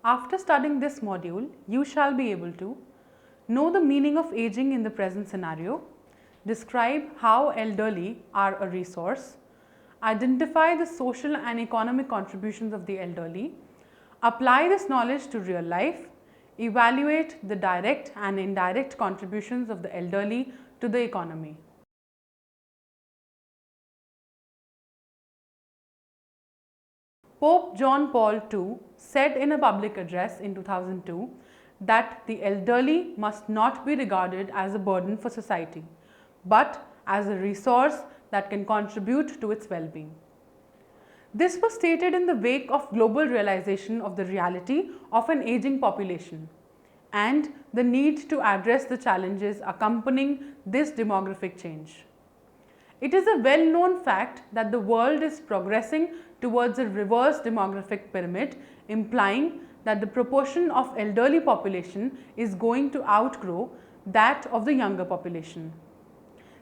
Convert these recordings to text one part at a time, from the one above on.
After studying this module, you shall be able to know the meaning of aging in the present scenario, describe how elderly are a resource, identify the social and economic contributions of the elderly, apply this knowledge to real life, evaluate the direct and indirect contributions of the elderly to the economy. Pope John Paul II said in a public address in 2002 that the elderly must not be regarded as a burden for society, but as a resource that can contribute to its well-being. This was stated in the wake of global realization of the reality of an aging population and the need to address the challenges accompanying this demographic change. It is a well-known fact that the world is progressing towards a reverse demographic pyramid, implying that the proportion of elderly population is going to outgrow that of the younger population.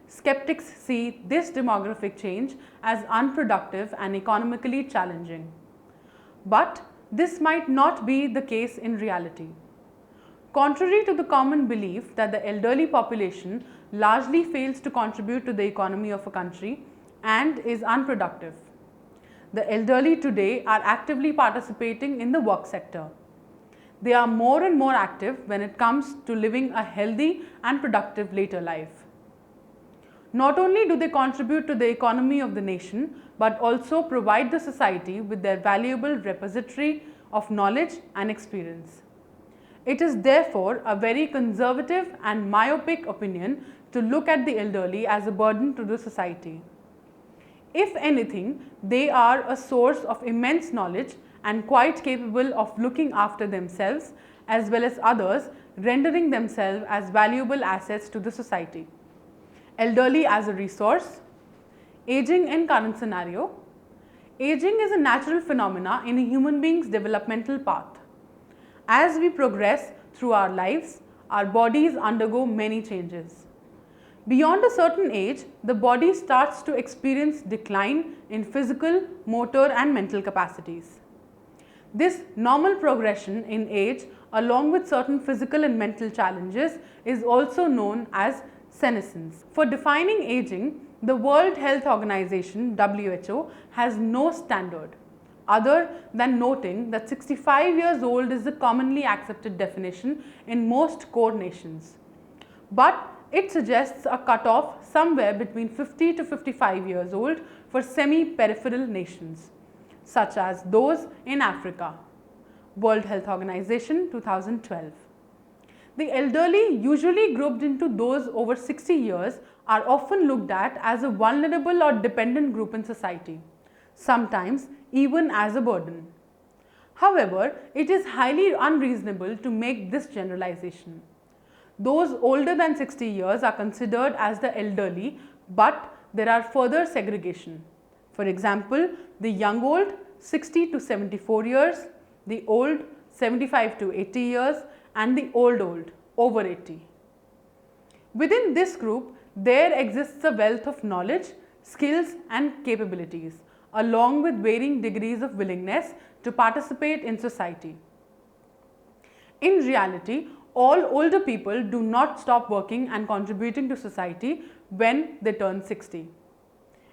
Skeptics see this demographic change as unproductive and economically challenging. But this might not be the case in reality. Contrary to the common belief that the elderly population largely fails to contribute to the economy of a country and is unproductive, the elderly today are actively participating in the work sector. They are more and more active when it comes to living a healthy and productive later life. Not only do they contribute to the economy of the nation, but also provide the society with their valuable repository of knowledge and experience. It is therefore a very conservative and myopic opinion to look at the elderly as a burden to the society. If anything, they are a source of immense knowledge and quite capable of looking after themselves as well as others, rendering themselves as valuable assets to the society. Elderly as a resource. Aging in current scenario. Aging is a natural phenomena in a human being's developmental path. As we progress through our lives, our bodies undergo many changes. Beyond a certain age, the body starts to experience decline in physical, motor and mental capacities. This normal progression in age, along with certain physical and mental challenges, is also known as senescence. For defining aging, the World Health Organization (WHO) has no standard other than noting that 65 years old is the commonly accepted definition in most core nations. But it suggests a cutoff somewhere between 50 to 55 years old for semi-peripheral nations, such as those in Africa. World Health Organization 2012. The elderly, usually grouped into those over 60 years, are often looked at as a vulnerable or dependent group in society, sometimes even as a burden. However, it is highly unreasonable to make this generalization. Those older than 60 years are considered as the elderly, but there are further segregation. For example, the young old 60 to 74 years, the old 75 to 80 years and the old over 80. Within this group, there exists a wealth of knowledge, skills and capabilities, along with varying degrees of willingness to participate in society. In reality, all older people do not stop working and contributing to society when they turn 60.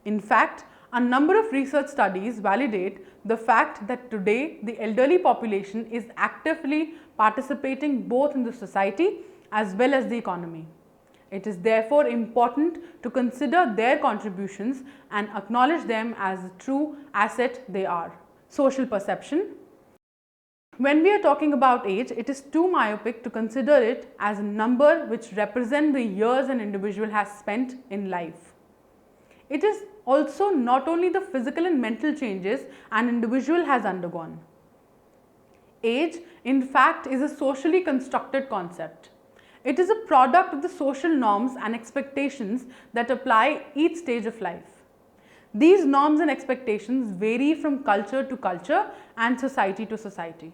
In fact, a number of research studies validate the fact that today the elderly population is actively participating both in the society as well as the economy. It is therefore important to consider their contributions and acknowledge them as the true asset they are. Social perception. When we are talking about age, it is too myopic to consider it as a number which represents the years an individual has spent in life. It is also not only the physical and mental changes an individual has undergone. Age, in fact, is a socially constructed concept. It is a product of the social norms and expectations that apply each stage of life. These norms and expectations vary from culture to culture and society to society.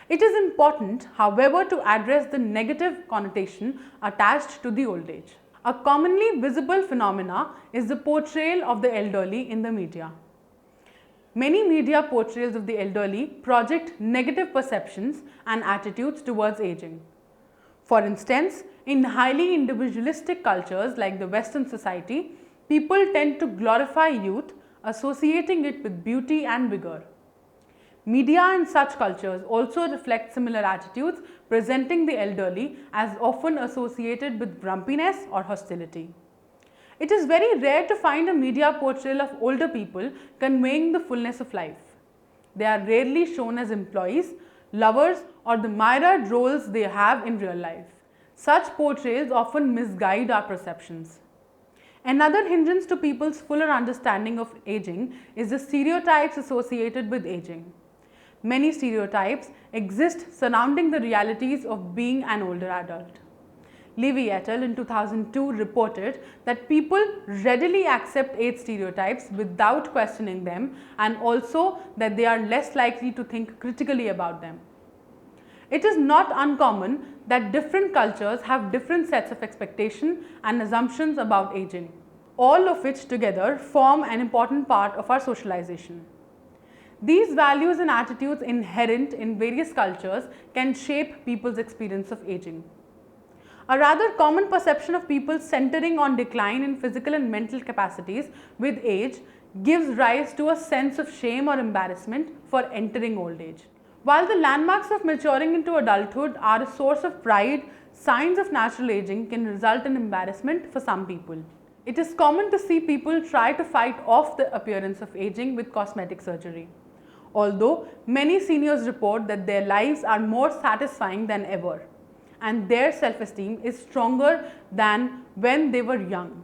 It is important, however, to address the negative connotation attached to the old age. A commonly visible phenomena is the portrayal of the elderly in the media. Many media portrayals of the elderly project negative perceptions and attitudes towards aging. For instance, in highly individualistic cultures like the Western society, people tend to glorify youth, associating it with beauty and vigor. Media in such cultures also reflect similar attitudes, presenting the elderly as often associated with grumpiness or hostility. It is very rare to find a media portrayal of older people conveying the fullness of life. They are rarely shown as employees, lovers, or the myriad roles they have in real life. Such portrayals often misguide our perceptions. Another hindrance to people's fuller understanding of aging is the stereotypes associated with aging. Many stereotypes exist surrounding the realities of being an older adult. Levy et al. In 2002 reported that people readily accept age stereotypes without questioning them, and also that they are less likely to think critically about them. It is not uncommon that different cultures have different sets of expectations and assumptions about aging, all of which together form an important part of our socialization. These values and attitudes inherent in various cultures can shape people's experience of aging. A rather common perception of people centering on decline in physical and mental capacities with age gives rise to a sense of shame or embarrassment for entering old age. While the landmarks of maturing into adulthood are a source of pride, signs of natural aging can result in embarrassment for some people. It is common to see people try to fight off the appearance of aging with cosmetic surgery. Although many seniors report that their lives are more satisfying than ever, and their self-esteem is stronger than when they were young,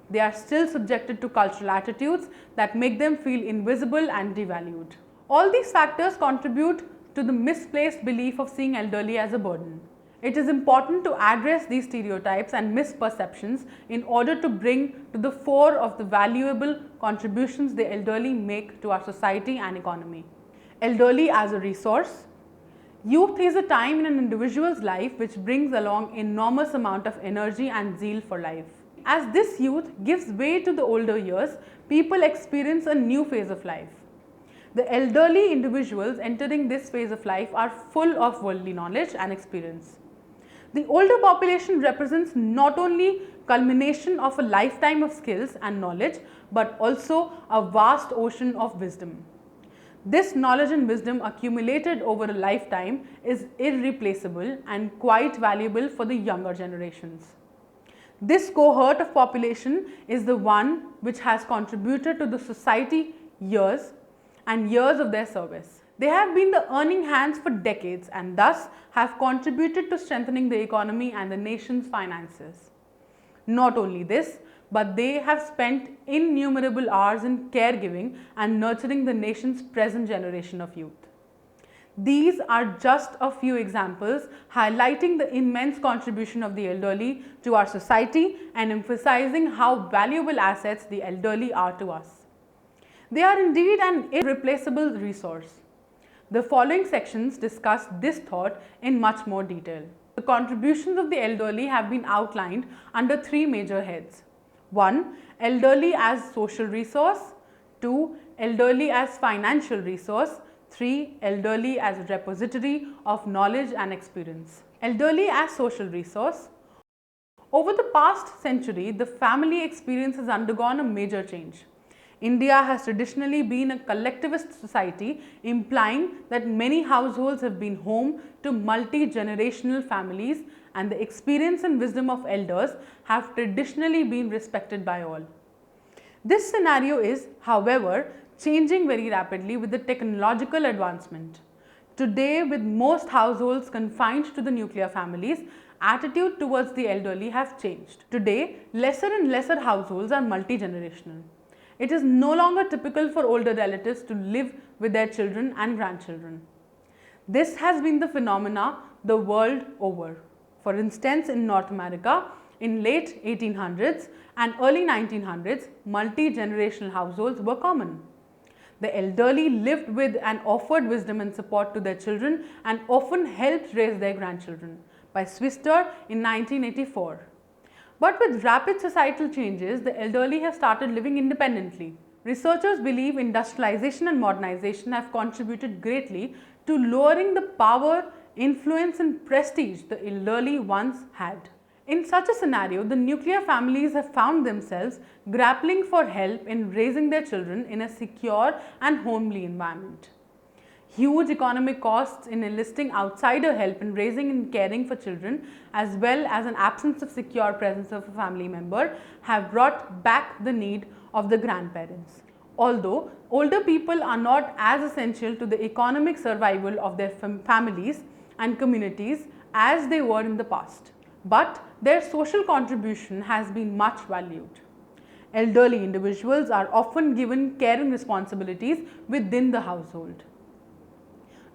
they are still subjected to cultural attitudes that make them feel invisible and devalued. All these factors contribute to the misplaced belief of seeing elderly as a burden. It is important to address these stereotypes and misperceptions in order to bring to the fore of the valuable contributions the elderly make to our society and economy. Elderly as a resource. Youth is a time in an individual's life which brings along enormous amount of energy and zeal for life. As this youth gives way to the older years, people experience a new phase of life. The elderly individuals entering this phase of life are full of worldly knowledge and experience. The older population represents not only culmination of a lifetime of skills and knowledge, but also a vast ocean of wisdom. This knowledge and wisdom accumulated over a lifetime is irreplaceable and quite valuable for the younger generations. This cohort of population is the one which has contributed to the society years and years of their service. They have been the earning hands for decades and thus have contributed to strengthening the economy and the nation's finances. Not only this, but they have spent innumerable hours in caregiving and nurturing the nation's present generation of youth. These are just a few examples highlighting the immense contribution of the elderly to our society and emphasizing how valuable assets the elderly are to us. They are indeed an irreplaceable resource. The following sections discuss this thought in much more detail. The contributions of the elderly have been outlined under three major heads. 1. Elderly as social resource. 2. Elderly as financial resource. 3. Elderly as a repository of knowledge and experience. Elderly as social resource. Over the past century, the family experience has undergone a major change. India has traditionally been a collectivist society, implying that many households have been home to multi-generational families, and the experience and wisdom of elders have traditionally been respected by all. This scenario is, however, changing very rapidly with the technological advancement. Today, with most households confined to the nuclear families, attitude towards the elderly have changed. Today, lesser and lesser households are multi-generational. It is no longer typical for older relatives to live with their children and grandchildren. This has been the phenomena the world over. For instance, in North America, in late 1800s and early 1900s, multi-generational households were common. The elderly lived with and offered wisdom and support to their children and often helped raise their grandchildren, by Swister in 1984. But with rapid societal changes, the elderly have started living independently. researchers believe industrialization and modernization have contributed greatly to lowering the power, influence and prestige the elderly once had. In such a scenario, the nuclear families have found themselves grappling for help in raising their children in a secure and homely environment. Huge economic costs in enlisting outsider help in raising and caring for children, as well as an absence of secure presence of a family member, have brought back the need of the grandparents. Although older people are not as essential to the economic survival of their families and communities as they were in the past, but their social contribution has been much valued. Elderly individuals are often given caring responsibilities within the household.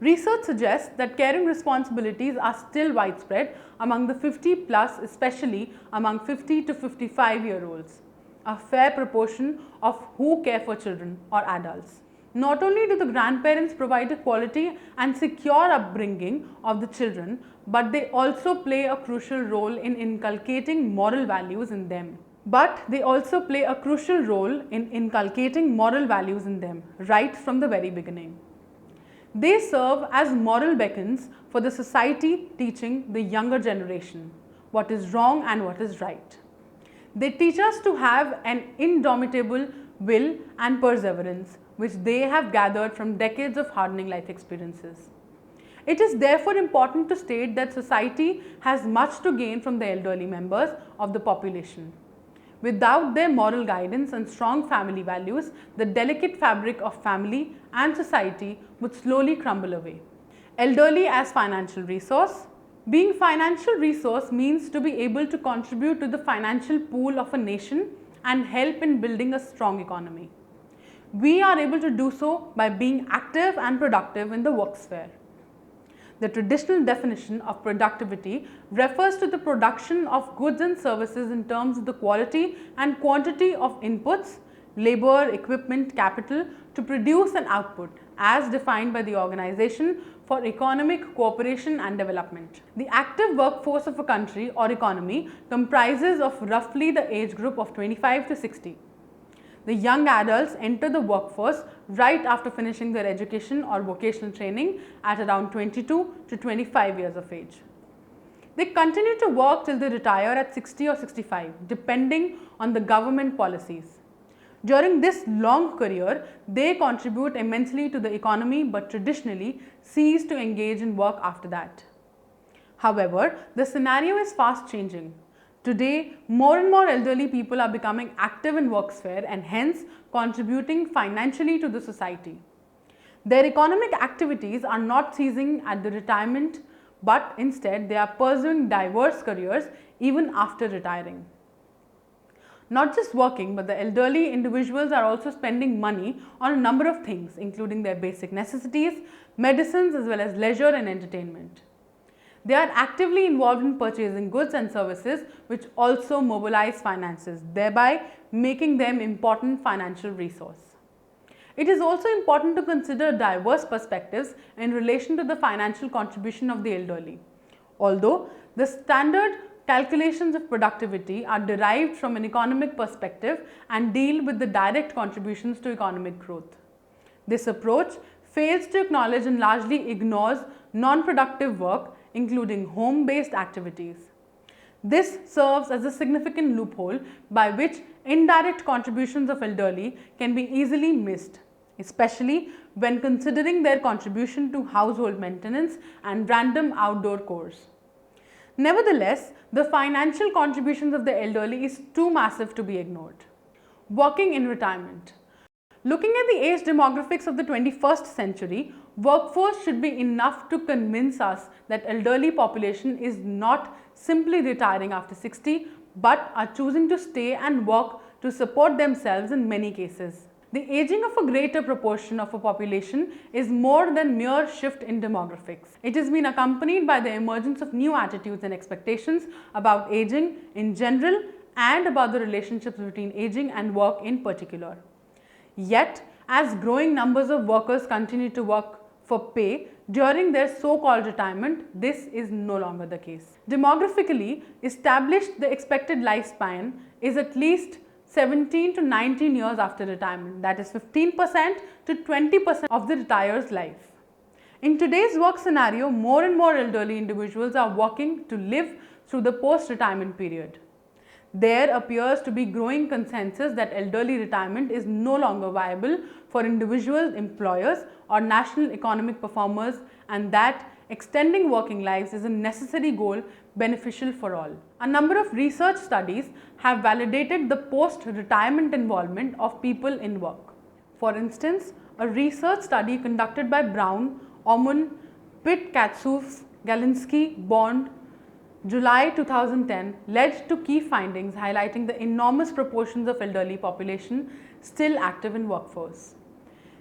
Research suggests that caring responsibilities are still widespread among the 50 plus, especially among 50 to 55-year-olds, a fair proportion of who care for children or adults. Not only do the grandparents provide a quality and secure upbringing of the children, but they also play a crucial role in inculcating moral values in them. right from the very beginning. They serve as moral beacons for the society, teaching the younger generation what is wrong and what is right. They teach us to have an indomitable will and perseverance, which they have gathered from decades of hardening life experiences. It is therefore important to state that society has much to gain from the elderly members of the population. Without their moral guidance and strong family values, the delicate fabric of family and society would slowly crumble away. Elderly as financial resource. Being financial resource means to be able to contribute to the financial pool of a nation and help in building a strong economy. We are able to do so by being active and productive in the work sphere. The traditional definition of productivity refers to the production of goods and services in terms of the quality and quantity of inputs, labor, equipment, capital to produce an output as defined by the Organization for Economic Cooperation and Development. The active workforce of a country or economy comprises of roughly the age group of 25 to 60. The young adults enter the workforce right after finishing their education or vocational training at around 22 to 25 years of age. They continue to work till they retire at 60 or 65, depending on the government policies. During this long career, they contribute immensely to the economy but traditionally cease to engage in work after that. However, the scenario is fast changing. Today, more and more elderly people are becoming active in work sphere and hence contributing financially to the society. Their economic activities are not ceasing at the retirement, but instead they are pursuing diverse careers even after retiring. Not just working, but the elderly individuals are also spending money on a number of things, including their basic necessities, medicines, as well as leisure and entertainment. They are actively involved in purchasing goods and services which also mobilize finances, thereby making them important financial resource. It is also important to consider diverse perspectives in relation to the financial contribution of the elderly. Although the standard calculations of productivity are derived from an economic perspective and deal with the direct contributions to economic growth. This approach fails to acknowledge and largely ignores non-productive work, including home-based activities. This serves as a significant loophole by which indirect contributions of elderly can be easily missed, especially when considering their contribution to household maintenance and random outdoor chores. Nevertheless, the financial contributions of the elderly is too massive to be ignored. Working in retirement. Looking at the age demographics of the 21st century, workforce should be enough to convince us that elderly population is not simply retiring after 60, but are choosing to stay and work to support themselves in many cases. The aging of a greater proportion of a population is more than mere shift in demographics. It has been accompanied by the emergence of new attitudes and expectations about aging in general and about the relationships between aging and work in particular. Yet, as growing numbers of workers continue to work for pay during their so-called retirement, this is no longer the case. Demographically, established the expected lifespan is at least 17 to 19 years after retirement, that is 15% to 20% of the retirer's life. In today's work scenario, more and more elderly individuals are working to live through the post-retirement period. There appears to be growing consensus that elderly retirement is no longer viable for individual employers or national economic performers, and that extending working lives is a necessary goal beneficial for all. A number of research studies have validated the post-retirement involvement of people in work. For instance, a research study conducted by Brown, Oman, Pitt, Katsouf, Galinsky, Bond, July 2010 led to key findings highlighting the enormous proportions of elderly population still active in workforce.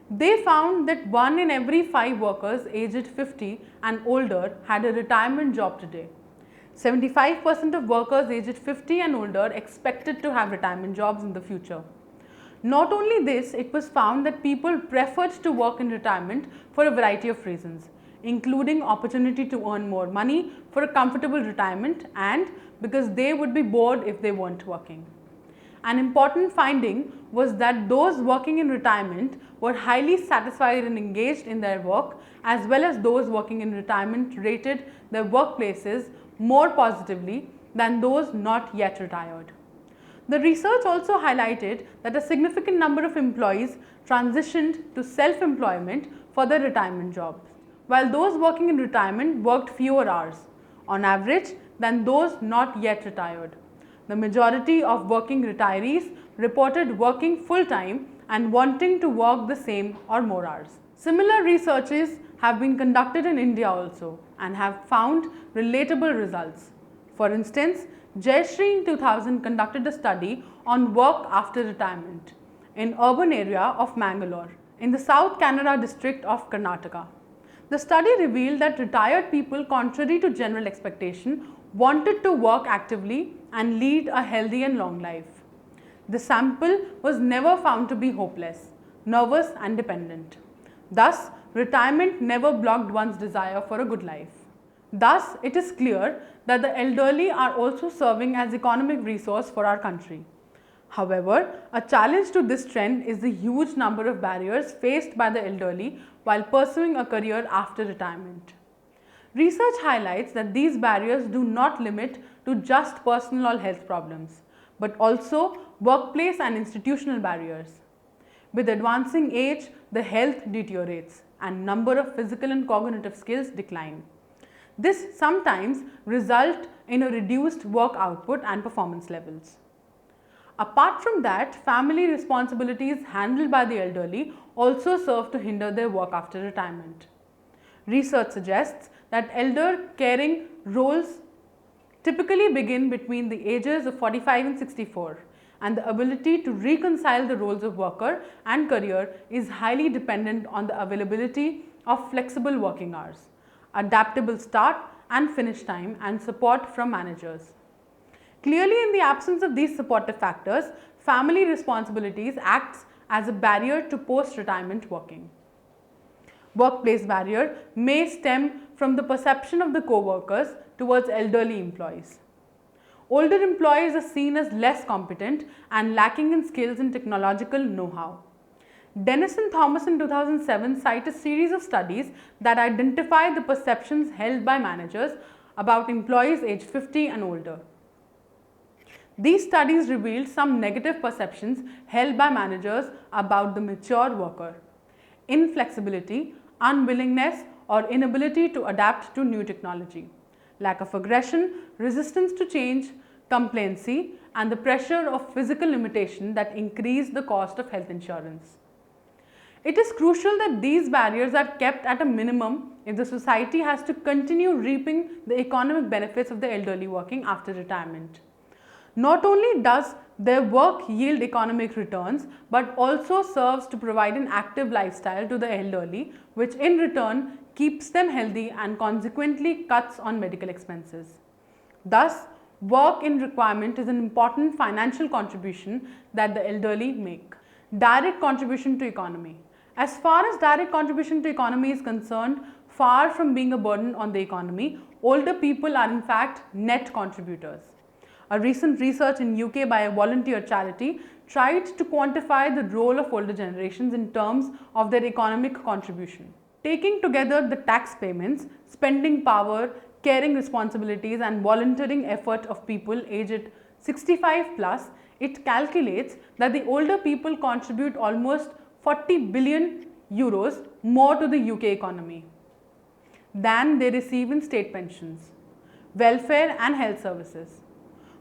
They found that 1 in every 5 workers aged 50 and older had a retirement job today. 75% of workers aged 50 and older expected to have retirement jobs in the future. Not only this, it was found that people preferred to work in retirement for a variety of reasons, including opportunity to earn more money for a comfortable retirement and because they would be bored if they weren't working. An important finding was that those working in retirement were highly satisfied and engaged in their work, as well as those working in retirement rated their workplaces more positively than those not yet retired. The research also highlighted that a significant number of employees transitioned to self-employment for their retirement jobs, while those working in retirement worked fewer hours, on average, than those not yet retired. The majority of working retirees reported working full-time and wanting to work the same or more hours. Similar researches have been conducted in India also and have found relatable results. For instance, Jayashree in 2000 conducted a study on work after retirement in urban area of Mangalore in the South Kannada district of Karnataka. The study revealed that retired people, contrary to general expectation, wanted to work actively and lead a healthy and long life. The sample was never found to be hopeless, nervous and dependent. Thus, retirement never blocked one's desire for a good life. Thus, it is clear that the elderly are also serving as economic resource for our country. However, a challenge to this trend is the huge number of barriers faced by the elderly while pursuing a career after retirement. Research highlights that these barriers do not limit to just personal or health problems, but also workplace and institutional barriers. With advancing age, the health deteriorates and number of physical and cognitive skills decline. This sometimes results in a reduced work output and performance levels. Apart from that, family responsibilities handled by the elderly also serve to hinder their work after retirement. Research suggests that elder caring roles typically begin between the ages of 45 and 64, and the ability to reconcile the roles of worker and career is highly dependent on the availability of flexible working hours, adaptable start and finish time, and support from managers. Clearly, in the absence of these supportive factors, family responsibilities acts as a barrier to post-retirement working. Workplace barrier may stem from the perception of the co-workers towards elderly employees. Older employees are seen as less competent and lacking in skills and technological know-how. Dennis and Thomas in 2007 cite a series of studies that identify the perceptions held by managers about employees aged 50 and older. These studies revealed some negative perceptions held by managers about the mature worker: inflexibility, unwillingness or inability to adapt to new technology, lack of aggression, resistance to change, complacency, and the pressure of physical limitation that increase the cost of health insurance. It is crucial that these barriers are kept at a minimum if the society has to continue reaping the economic benefits of the elderly working after retirement. Not only does their work yield economic returns, but also serves to provide an active lifestyle to the elderly, which in return keeps them healthy and consequently cuts on medical expenses. Thus, work in requirement is an important financial contribution that the elderly make. Direct contribution to economy. As far as direct contribution to economy is concerned, far from being a burden on the economy, older people are in fact net contributors. A recent research in UK by a volunteer charity tried to quantify the role of older generations in terms of their economic contribution. Taking together the tax payments, spending power, caring responsibilities and volunteering effort of people aged 65 plus, it calculates that the older people contribute almost 40 billion euros more to the UK economy than they receive in state pensions, welfare and health services.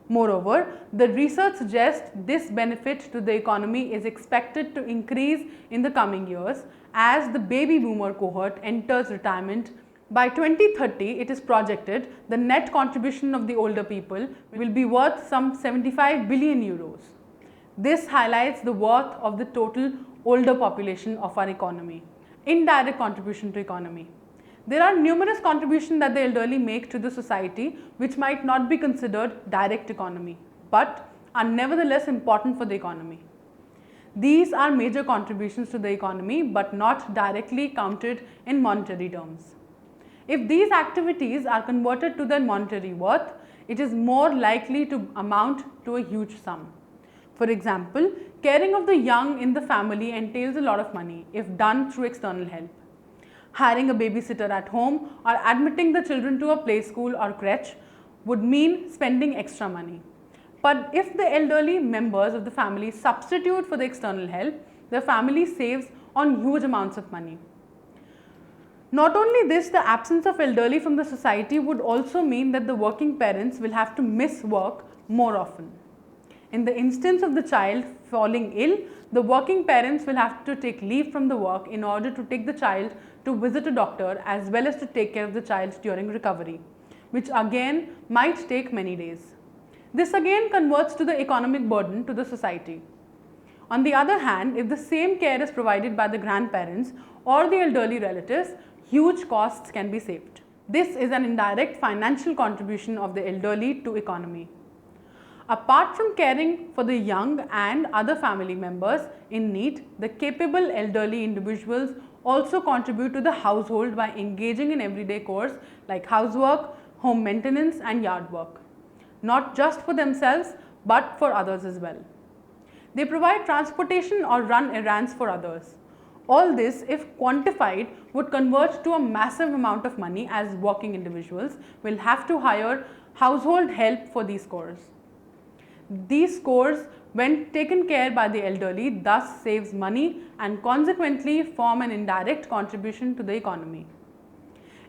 Moreover, the research suggests this benefit to the economy is expected to increase in the coming years as the baby boomer cohort enters retirement. By 2030, it is projected the net contribution of the older people will be worth some 75 billion euros. This highlights the worth of the total older population of our economy. Indirect contribution to economy. There are numerous contributions that the elderly make to the society which might not be considered direct economy, but are nevertheless important for the economy. These are major contributions to the economy but not directly counted in monetary terms. If these activities are converted to their monetary worth, it is more likely to amount to a huge sum. For example, caring of the young in the family entails a lot of money if done through external help. Hiring a babysitter at home or admitting the children to a play school or crèche would mean spending extra money. But if the elderly members of the family substitute for the external help, the family saves on huge amounts of money. Not only this, the absence of elderly from the society would also mean that the working parents will have to miss work more often. In the instance of the child falling ill, the working parents will have to take leave from the work in order to take the child to visit a doctor as well as to take care of the child during recovery, which again might take many days. This again converts to the economic burden to the society. On the other hand, if the same care is provided by the grandparents or the elderly relatives, huge costs can be saved. This is an indirect financial contribution of the elderly to economy. Apart from caring for the young and other family members in need, the capable elderly individuals also contribute to the household by engaging in everyday chores like housework, home maintenance and yard work. Not just for themselves but for others as well. They provide transportation or run errands for others. All this, if quantified, would convert to a massive amount of money as working individuals will have to hire household help for these chores. These chores, when taken care by the elderly, thus saves money and consequently form an indirect contribution to the economy.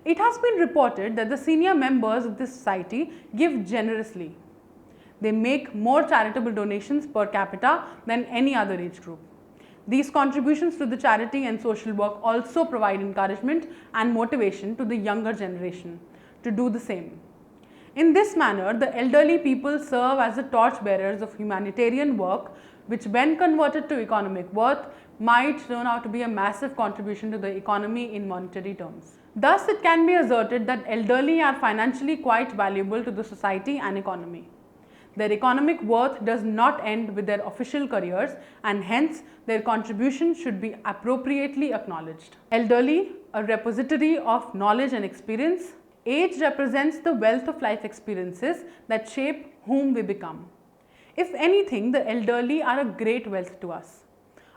It has been reported that the senior members of this society give generously. They make more charitable donations per capita than any other age group. These contributions to the charity and social work also provide encouragement and motivation to the younger generation to do the same. In this manner, the elderly people serve as the torchbearers of humanitarian work, which when converted to economic worth might turn out to be a massive contribution to the economy in monetary terms. Thus, it can be asserted that elderly are financially quite valuable to the society and economy. Their economic worth does not end with their official careers and hence their contribution should be appropriately acknowledged. Elderly, a repository of knowledge and experience. Age represents the wealth of life experiences that shape whom we become. If anything, the elderly are a great wealth to us.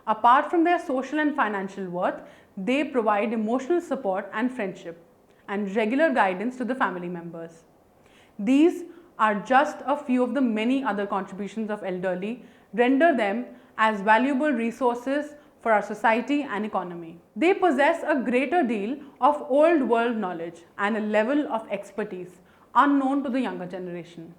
Apart from their social and financial worth, they provide emotional support and friendship and regular guidance to the family members. These are just a few of the many other contributions of elderly, render them as valuable resources for our society and economy. They possess a greater deal of old world knowledge and a level of expertise unknown to the younger generation.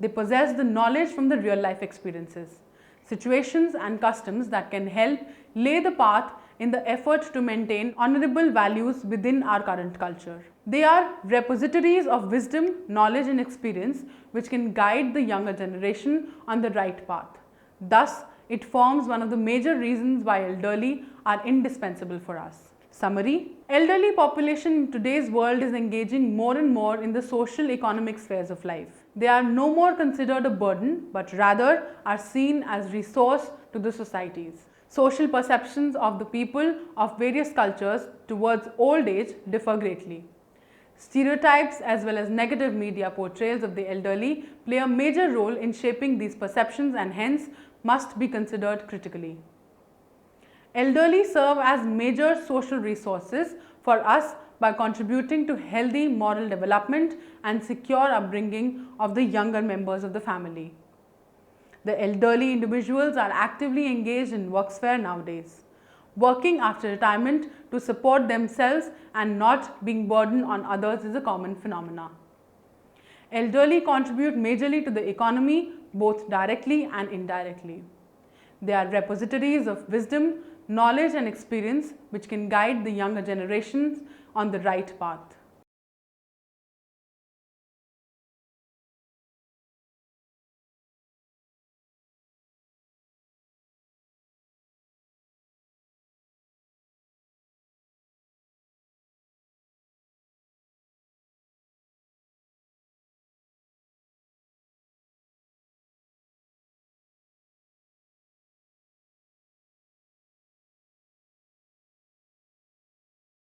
They possess the knowledge from the real life experiences, situations and customs that can help lay the path in the effort to maintain honorable values within our current culture. They are repositories of wisdom, knowledge and experience which can guide the younger generation on the right path. Thus, it forms one of the major reasons why elderly are indispensable for us. Summary: elderly population in today's world is engaging more and more in the social economic spheres of life. They are no more considered a burden but rather are seen as resource to the societies. Social perceptions of the people of various cultures towards old age differ greatly. Stereotypes as well as negative media portrayals of the elderly play a major role in shaping these perceptions and hence must be considered critically. Elderly serve as major social resources for us by contributing to healthy moral development and secure upbringing of the younger members of the family. The elderly individuals are actively engaged in worksphere nowadays, working after retirement to support themselves and not being burdened on others is a common phenomenon. Elderly contribute majorly to the economy both directly and indirectly. They are repositories of wisdom, knowledge and experience which can guide the younger generations on the right path.